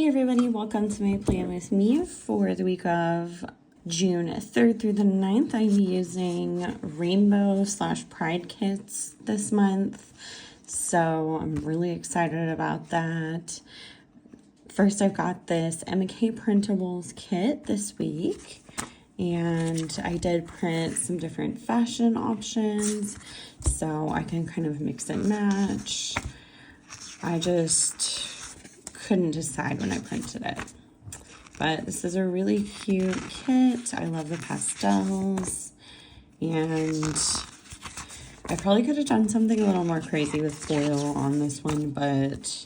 Hey everybody, welcome to my plan with me for the week of June 3rd through the 9th. I'm using rainbow / pride kits this month, so I'm really excited about that. First, I've got this EmmaKPrintables kit this week, and I did print some different fashion options so I can kind of mix and match. I just couldn't decide when I printed it, but this is a really cute kit. I love the pastels, and I probably could have done something a little more crazy with foil on this one, but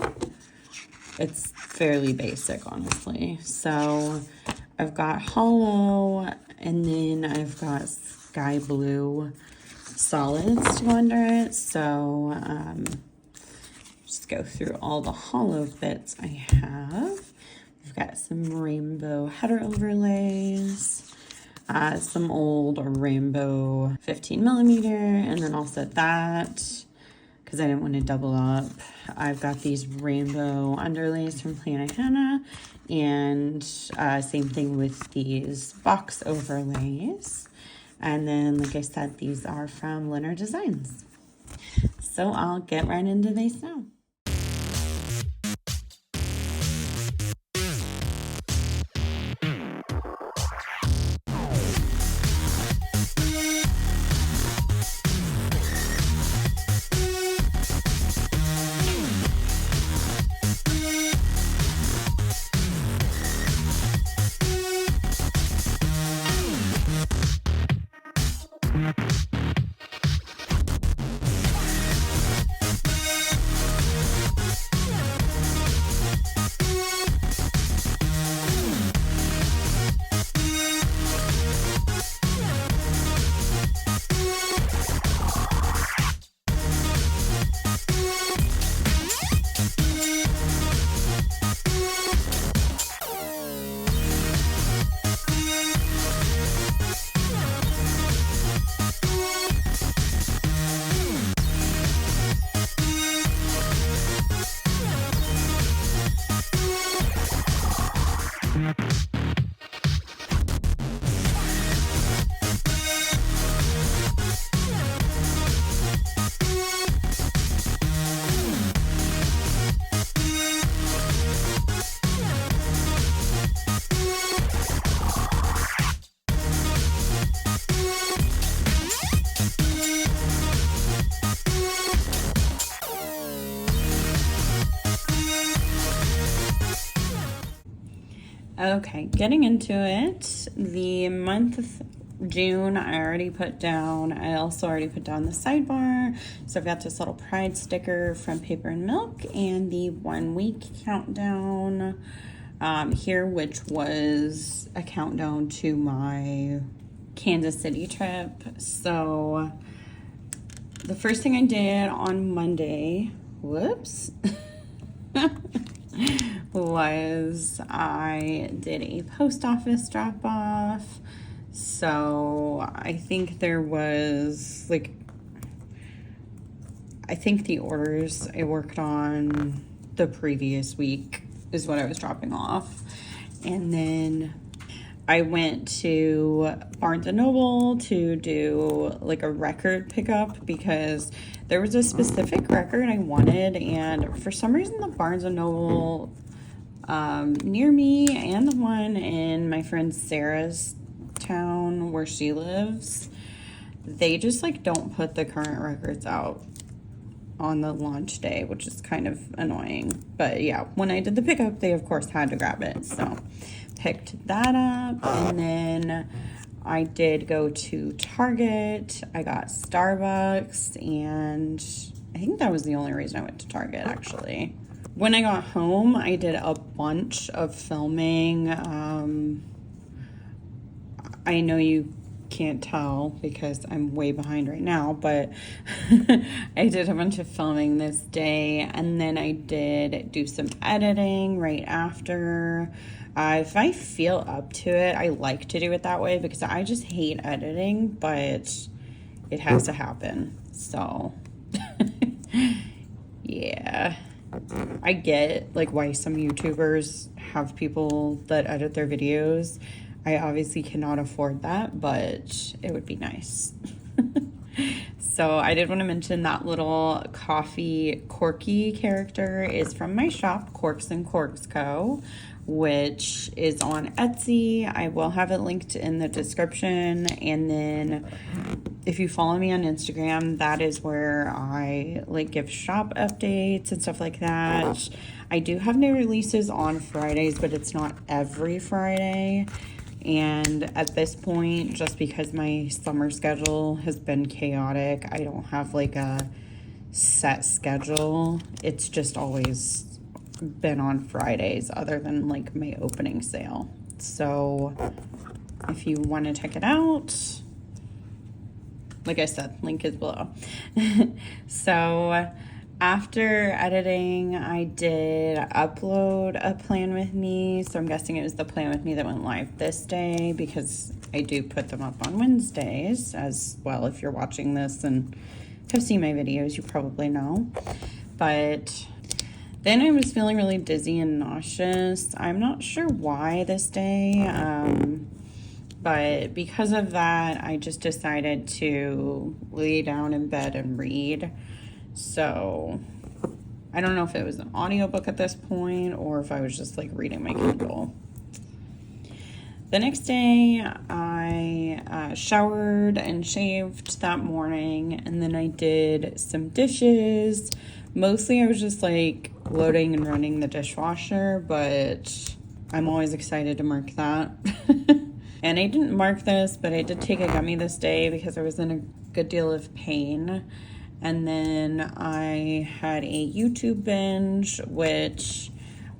it's fairly basic, honestly. So I've got hollow, and then I've got sky blue solids to go under it. So just go through all the hollow bits I have. We've got some rainbow header overlays, some old rainbow 15mm, and then also that, because I didn't want to double up, I've got these rainbow underlays from Planet Hannah, and same thing with these box overlays. And then, like I said, these are from Leonard Designs. So I'll get right into these now. Okay, getting into it, the month of June I already put down. I also already put down the sidebar. So I've got this little pride sticker from Paper and Milk and the 1 week countdown here, which was a countdown to my Kansas City trip. So the first thing I did on Monday, whoops, was I did a post office drop off. So I think there was I think the orders I worked on the previous week is what I was dropping off. And then I went to Barnes & Noble to do like a record pickup because there was a specific record I wanted, and for some reason the Barnes & Noble near me and the one in my friend Sarah's town where she lives, they just don't put the current records out on the launch day, which is kind of annoying. But yeah, when I did the pickup, they of course had to grab it, so picked that up. And then I did go to Target. I got Starbucks, and I think that was the only reason I went to Target, actually. When I got home, I did a bunch of filming. I know you can't tell because I'm way behind right now, but I did a bunch of filming this day, and then I did do some editing right after. If I feel up to it, I like to do it that way because I just hate editing, but it has to happen. So yeah, I get like why some YouTubers have people that edit their videos. I obviously cannot afford that, but it would be nice. So I did want to mention that little coffee corky character is from my shop, Corks and Corgs Co., which is on Etsy. I will have it linked in the description. And then if you follow me on Instagram, that is where I like give shop updates and stuff like that. I do have new releases on Fridays, but it's not every Friday. And at this point, just because my summer schedule has been chaotic, I don't have like a set schedule. It's just always been on Fridays other than like my opening sale. So if you want to check it out, like I said, link is below. So after editing, I did upload a plan with me. So I'm guessing it was the plan with me that went live this day, because I do put them up on Wednesdays as well. If you're watching this and have seen my videos, you probably know. But then I was feeling really dizzy and nauseous. I'm not sure why this day, but because of that, I just decided to lay down in bed and read. So I don't know if it was an audiobook at this point or if I was just like reading my Kindle. The next day, I showered and shaved that morning, and then I did some dishes. Mostly I was just like loading and running the dishwasher, but I'm always excited to mark that. And I didn't mark this, but I did take a gummy this day because I was in a good deal of pain. And then I had a YouTube binge, which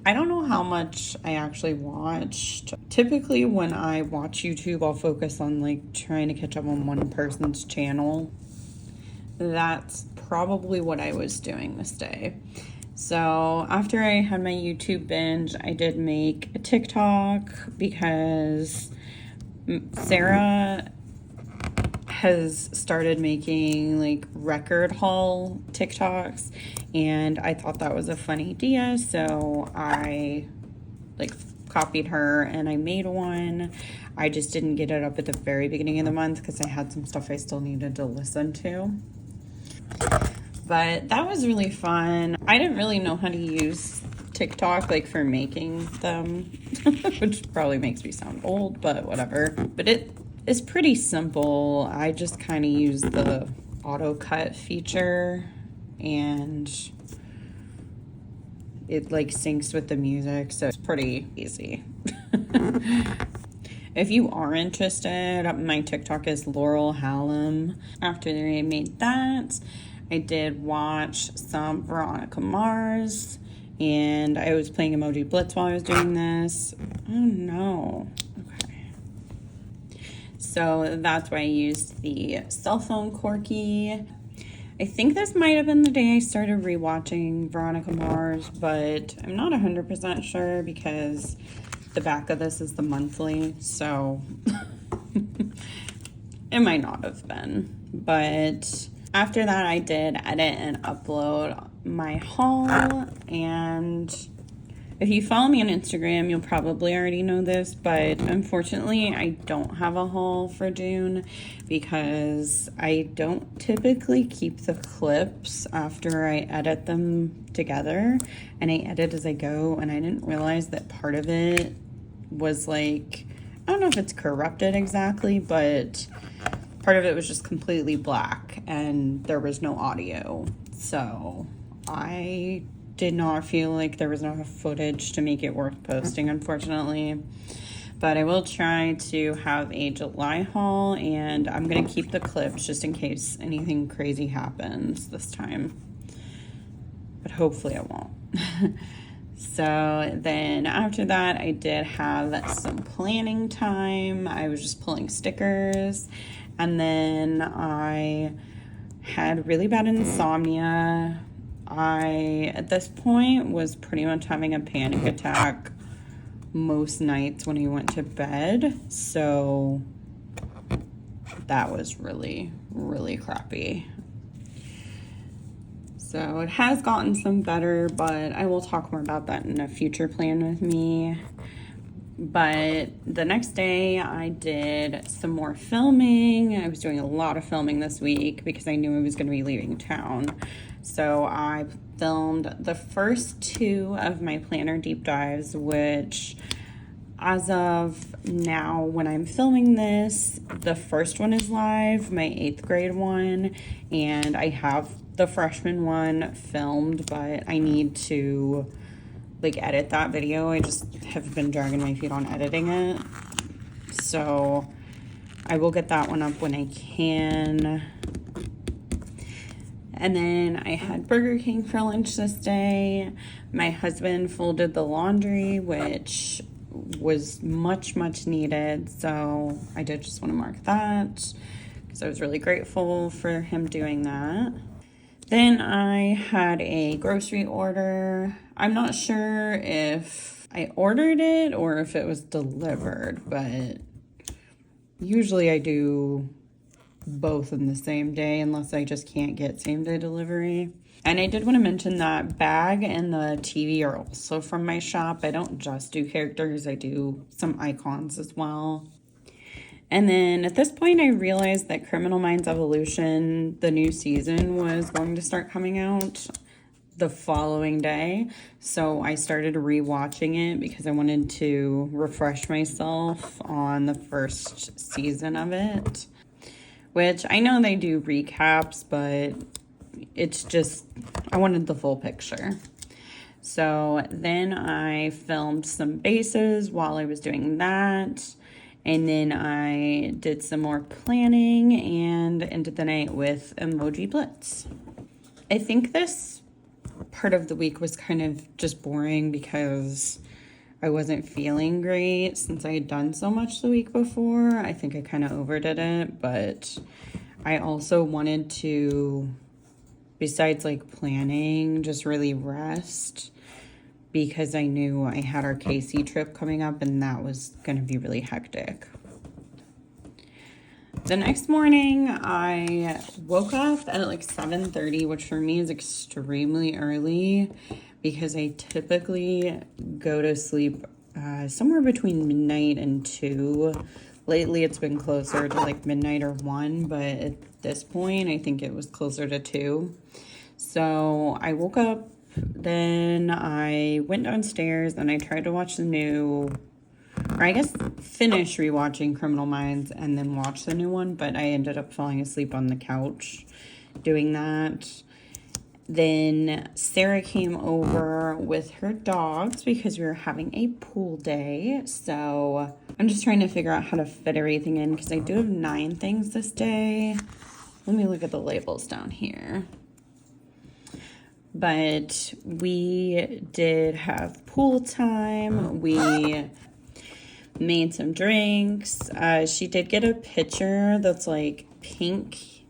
I don't know how much I actually watched. Typically when I watch YouTube, I'll focus on like trying to catch up on one person's channel. That's probably what I was doing this day. So after I had my YouTube binge, I did make a TikTok because Sarah has started making like record haul TikToks, and I thought that was a fun idea, so I like copied her and I made one. I just didn't get it up at the very beginning of the month because I had some stuff I still needed to listen to. But that was really fun. I didn't really know how to use TikTok like for making them, which probably makes me sound old, but whatever. But it's pretty simple. I just kind of use the auto cut feature, and it like syncs with the music, so it's pretty easy. If you are interested, my TikTok is Laurel Hallam. After I made that, I did watch some Veronica Mars, and I was playing Emoji Blitz while I was doing this. Oh no. Okay. So that's why I used the cell phone corky. I think this might have been the day I started rewatching Veronica Mars, but I'm not 100% sure because the back of this is the monthly, so it might not have been. But after that, I did edit and upload my haul, and if you follow me on Instagram, you'll probably already know this, but unfortunately, I don't have a haul for June because I don't typically keep the clips after I edit them together, and I edit as I go, and I didn't realize that part of it was like, I don't know if it's corrupted exactly, but part of it was just completely black and there was no audio. So I did not feel like there was enough footage to make it worth posting, unfortunately. But I will try to have a July haul, and I'm going to keep the clips just in case anything crazy happens this time. But hopefully it won't. So then after that, I did have some planning time. I was just pulling stickers, and then I had really bad insomnia. I, at this point, was pretty much having a panic attack most nights when I went to bed. So that was really, really crappy. So it has gotten some better, but I will talk more about that in a future plan with me. But the next day I did some more filming. I was doing a lot of filming this week because I knew I was going to be leaving town. So I filmed the first 2 of my planner deep dives, which as of now, when I'm filming this, the first one is live, my 8th grade one, and I have the freshman one filmed, but I need to like edit that video. I just have been dragging my feet on editing it. So I will get that one up when I can. And then I had Burger King for lunch this day. My husband folded the laundry, which was much needed. So I did just want to mark that because I was really grateful for him doing that. Then I had a grocery order. I'm not sure if I ordered it or if it was delivered, but usually I do both in the same day unless I just can't get same day delivery. And I did want to mention that bag and the TV are also from my shop. I don't just do characters, I do some icons as well. And then at this point I realized that Criminal Minds Evolution, the new season, was going to start coming out the following day. So I started rewatching it because I wanted to refresh myself on the first season of it. Which I know they do recaps, but it's just, I wanted the full picture. So then I filmed some bases while I was doing that. And then I did some more planning and ended the night with Emoji Blitz. I think this part of the week was kind of just boring because I wasn't feeling great since I had done so much the week before. I think I kind of overdid it, but I also wanted to, besides like planning, just really rest because I knew I had our KC trip coming up and that was going to be really hectic. The next morning, I woke up at like 7:30, which for me is extremely early because I typically go to sleep somewhere between midnight and 2. Lately, it's been closer to like midnight or 1, but at this point, I think it was closer to 2. So I woke up, then I went downstairs and I tried to watch finish rewatching Criminal Minds and then watch the new one, but I ended up falling asleep on the couch doing that. Then Sarah came over with her dogs because we were having a pool day. So I'm just trying to figure out how to fit everything in because I do have 9 things this day. Let me look at the labels down here. But we did have pool time. We made some drinks. She did get a pitcher that's like pink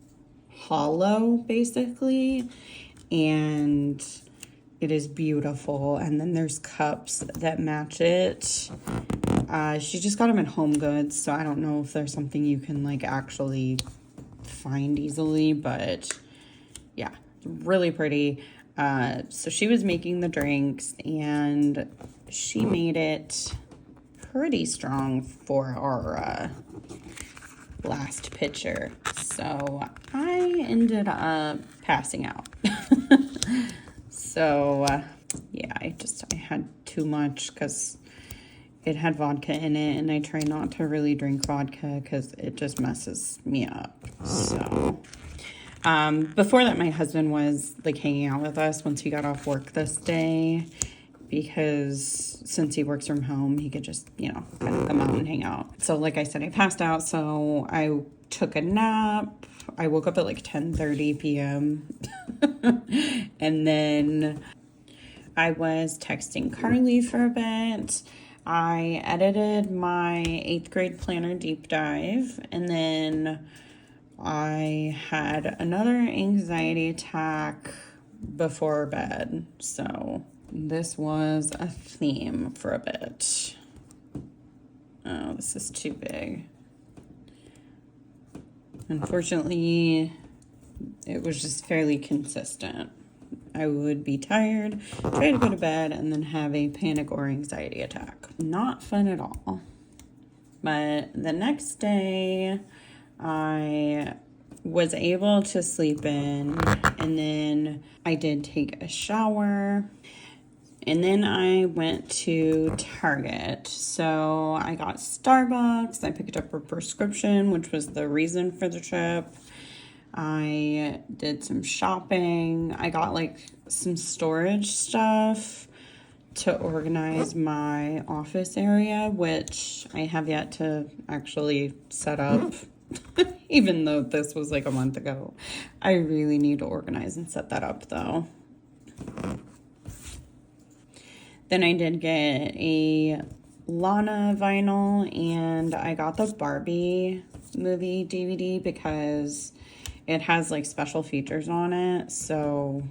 hollow basically, and it is beautiful. And then there's cups that match it. She just got them at Home Goods, so I don't know if there's something you can like actually find easily, but yeah, really pretty. So she was making the drinks and she made it pretty strong for our last pitcher. So I ended up passing out. So yeah, I had too much because it had vodka in it, and I try not to really drink vodka because it just messes me up. So before that, my husband was like hanging out with us once he got off work this day, because since he works from home, he could just, kind of come out and hang out. So like I said, I passed out, so I took a nap. I woke up at like 10:30 p.m. And then I was texting Carly for a bit. I edited my 8th grade planner deep dive, and then I had another anxiety attack before bed. So this was a theme for a bit. Oh, this is too big. Unfortunately, it was just fairly consistent. I would be tired, try to go to bed, and then have a panic or anxiety attack. Not fun at all. But the next day, I was able to sleep in, and then I did take a shower, and then I went to Target. So I got Starbucks, I picked up a prescription, which was the reason for the trip. I did some shopping. I got like some storage stuff to organize my office area, which I have yet to actually set up. Even though this was like a month ago. I really need to organize and set that up though. Then I did get a Lana vinyl, and I got the Barbie movie DVD because it has like special features on it, so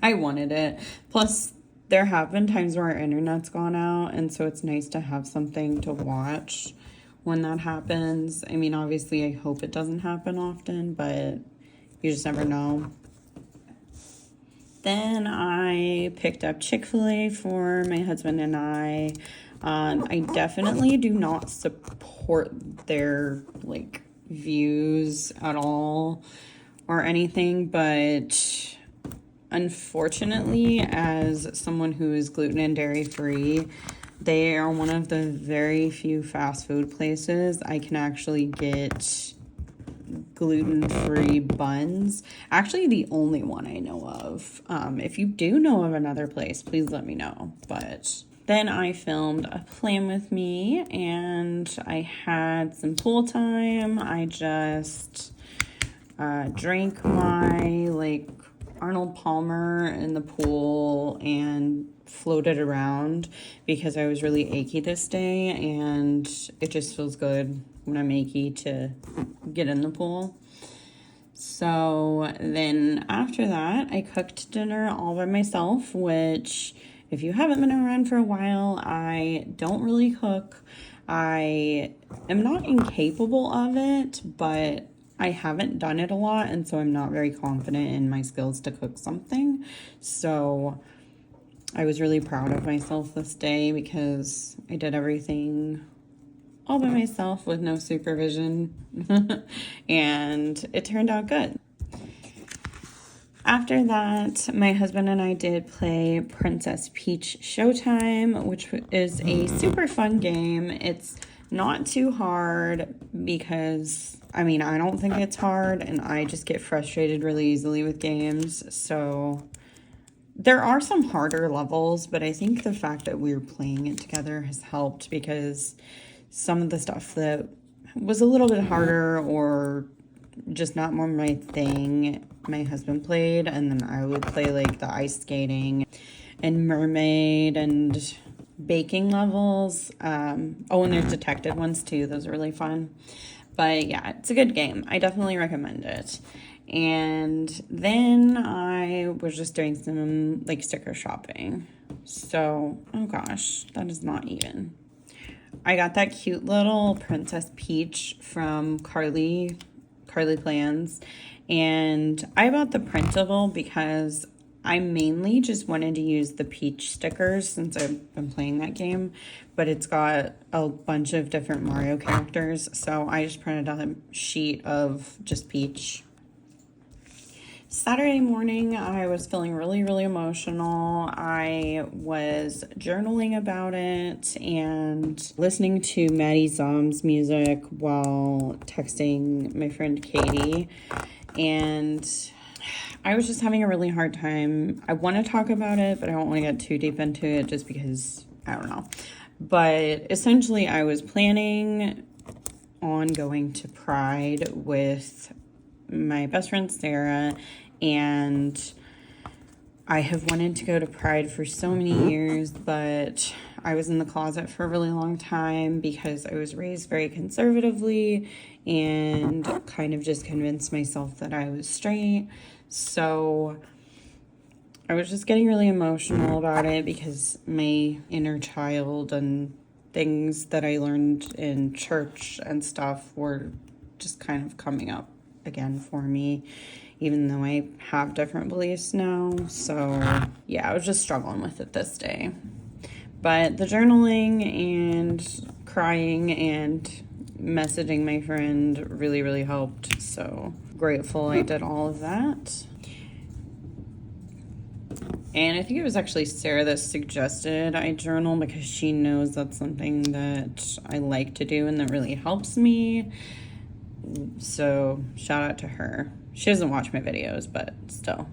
I wanted it. Plus, there have been times where our internet's gone out, and so it's nice to have something to watch when that happens. I mean, obviously, I hope it doesn't happen often, but you just never know. Then I picked up Chick-fil-A for my husband and I. I definitely do not support their, like, views at all or anything, but unfortunately, as someone who is gluten and dairy free, they are one of the very few fast food places I can actually get gluten-free buns. Actually, the only one I know of. If you do know of another place, please let me know. But then I filmed a plan with me, and I had some pool time. I just drank my, like, Arnold Palmer in the pool and floated around because I was really achy this day, and it just feels good when I'm achy to get in the pool. So then after that, I cooked dinner all by myself, which, if you haven't been around for a while, I don't really cook. I am not incapable of it, but I haven't done it a lot, and so I'm not very confident in my skills to cook something. So I was really proud of myself this day because I did everything all by myself with no supervision, and it turned out good. After that, my husband and I did play Princess Peach Showtime, which is a super fun game. It's not too hard because, I mean, I don't think it's hard, and I just get frustrated really easily with games. So there are some harder levels, but I think the fact that we were playing it together has helped because some of the stuff that was a little bit harder or just not more my thing, my husband played, and then I would play like the ice skating and mermaid and baking levels. And there's detective ones too. Those are really fun. But yeah, it's a good game. I definitely recommend it. And then I was just doing some like sticker shopping. So, oh gosh, that is not even. I got that cute little Princess Peach from Carly Plans, and I bought the printable because I mainly just wanted to use the Peach stickers since I've been playing that game, but it's got a bunch of different Mario characters, so I just printed out a sheet of just Peach. Saturday morning, I was feeling really, really emotional. I was journaling about it and listening to Maddie Zom's music while texting my friend Katie. And I was just having a really hard time. I want to talk about it, but I don't want to get too deep into it just because, I don't know. But essentially, I was planning on going to Pride with my best friend Sarah, and I have wanted to go to Pride for so many years, but I was in the closet for a really long time because I was raised very conservatively and kind of just convinced myself that I was straight. So I was just getting really emotional about it because my inner child and things that I learned in church and stuff were just kind of coming up again for me. even though I have different beliefs now. So yeah, I was just struggling with it this day. But the journaling and crying and messaging my friend really, really helped. So grateful I did all of that. And I think it was actually Sarah that suggested I journal because she knows that's something that I like to do and that really helps me. So shout out to her. She doesn't watch my videos, but still.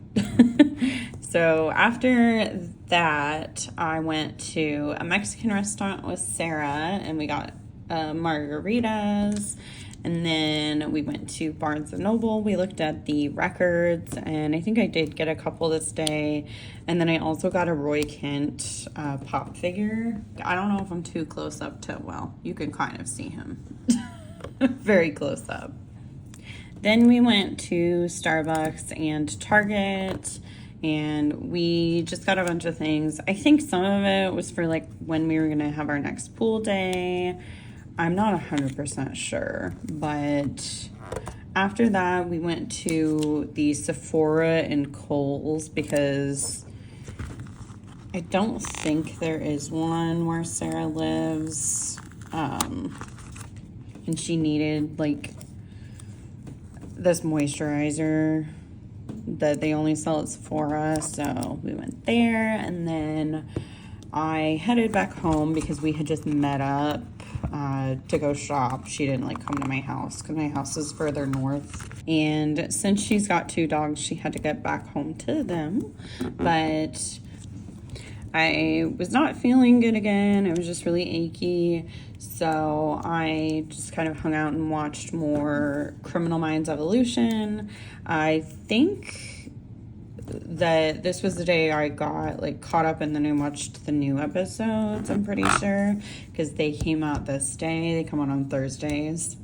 So after that, I went to a Mexican restaurant with Sarah and we got margaritas. And then we went to Barnes & Noble. We looked at the records, and I think I did get a couple this day. And then I also got a Roy Kent pop figure. I don't know if I'm too close up to, well, you can kind of see him. Very close up. Then we went to Starbucks and Target, and we just got a bunch of things. I think some of it was for like when we were going to have our next pool day. I'm not 100% sure, but after that, we went to the Sephora in Corks because I don't think there is one where Sarah lives, and she needed like this moisturizer that they only sell at Sephora, so we went there, and then I headed back home because we had just met up to go shop. She didn't like come to my house because my house is further north, and since she's got 2 dogs, she had to get back home to them. But I was not feeling good again. It was just really achy, so I just kind of hung out and watched more Criminal Minds Evolution. I think that this was the day I got like caught up and then I watched the new episodes, I'm pretty sure, because they came out this day. They come out on Thursdays.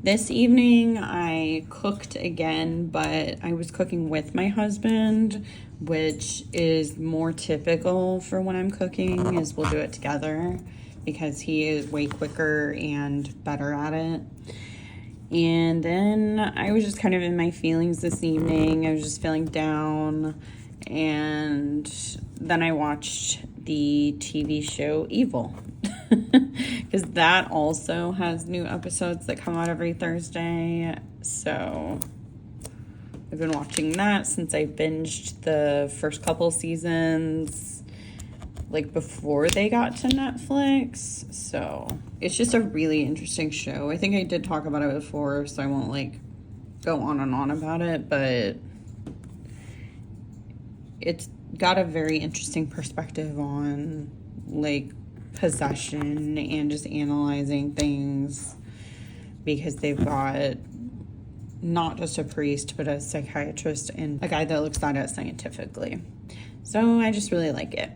This evening I cooked again, but I was cooking with my husband, which is more typical for when I'm cooking, is we'll do it together because he is way quicker and better at it. And then I was just kind of in my feelings this evening. I was just feeling down. And then I watched the TV show Evil. Because that also has new episodes that come out every Thursday. So I've been watching that since I binged the first couple seasons, like before they got to Netflix. So it's just a really interesting show. I think I did talk about it before, so I won't like go on and on about it, but it's got a very interesting perspective on like possession and just analyzing things, because they've got not just a priest but a psychiatrist and a guy that looks at it scientifically. So I just really like it.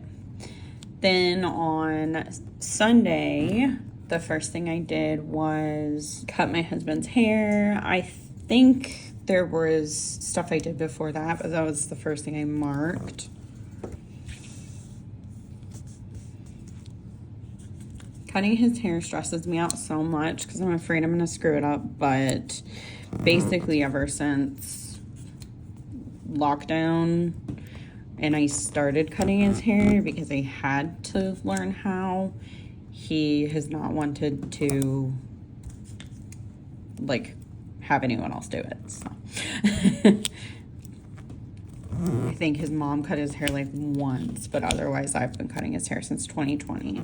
Then on Sunday, the first thing I did was cut my husband's hair. I think there was stuff I did before that, but that was the first thing I marked. Cutting his hair stresses me out so much because I'm afraid I'm going to screw it up, but basically ever since lockdown and I started cutting his hair because I had to learn how, he has not wanted to like have anyone else do it. So I think his mom cut his hair like once, but otherwise I've been cutting his hair since 2020.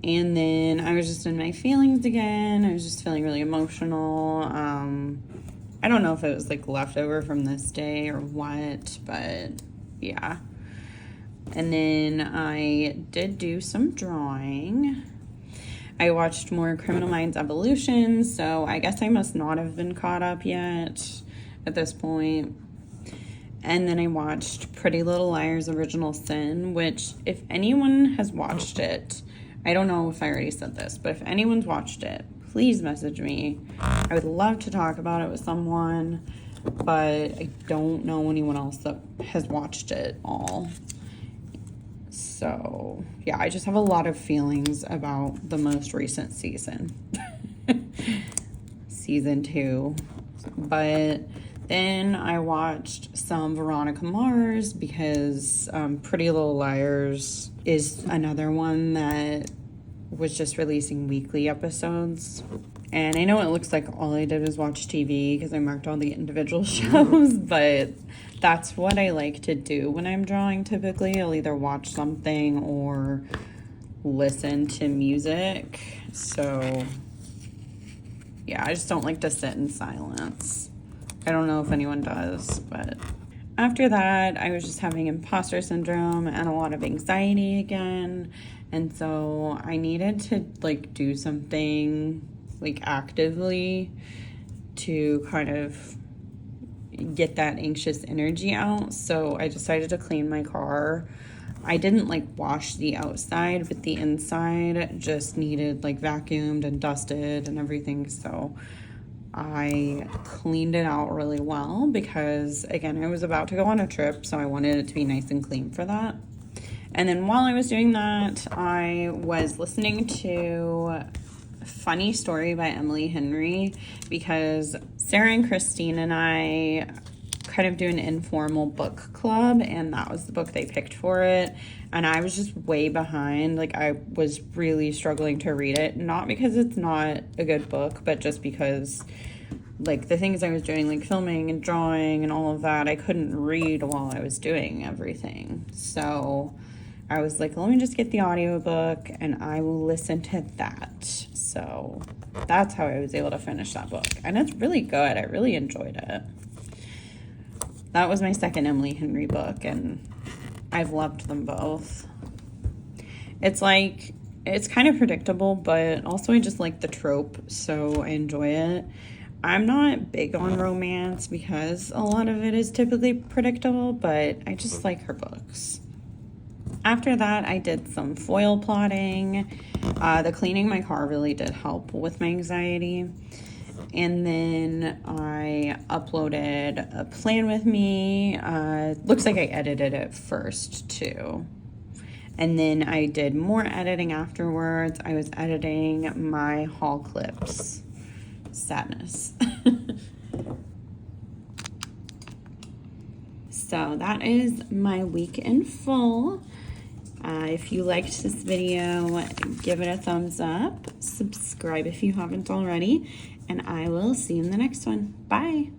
And then I was just in my feelings again. I was just feeling really emotional. I don't know if it was like leftover from this day or what, but yeah. And then I did do some drawing. I watched more Criminal Minds Evolution, so I guess I must not have been caught up yet at this point. And then I watched Pretty Little Liars Original Sin, which if anyone has watched it, I don't know if I already said this, but if anyone's watched it, please message me. I would love to talk about it with someone, but I don't know anyone else that has watched it all. So, yeah, I just have a lot of feelings about the most recent season. Season 2. But then I watched some Veronica Mars because Pretty Little Liars is another one that was just releasing weekly episodes. And I know it looks like all I did was watch TV because I marked all the individual shows, but that's what I like to do when I'm drawing typically. I'll either watch something or listen to music. So yeah, I just don't like to sit in silence. I don't know if anyone does, but after that, I was just having imposter syndrome and a lot of anxiety again. And so I needed to like do something like actively to kind of get that anxious energy out. So I decided to clean my car. I didn't like wash the outside, but the inside just needed like vacuumed and dusted and everything. So I cleaned it out really well because, again, I was about to go on a trip, so I wanted it to be nice and clean for that. And then while I was doing that, I was listening to Funny Story by Emily Henry because Sarah and Christine and I kind of do an informal book club, and that was the book they picked for it. And I was just way behind. Like, I was really struggling to read it, not because it's not a good book, but just because like the things I was doing, like filming and drawing and all of that, I couldn't read while I was doing everything. So I was like, let me just get the audiobook and I will listen to that. So that's how I was able to finish that book. And it's really good. I really enjoyed it. That was my second Emily Henry book, and I've loved them both. It's like, it's kind of predictable, but also I just like the trope, so I enjoy it. I'm not big on romance because a lot of it is typically predictable, but I just like her books. After that, I did some foil plotting. The cleaning my car really did help with my anxiety. And then I uploaded a plan with me. Looks like I edited it first too. And then I did more editing afterwards. I was editing my haul clips. Sadness. So that is my week in full. If you liked this video, give it a thumbs up. Subscribe if you haven't already. And I will see you in the next one. Bye.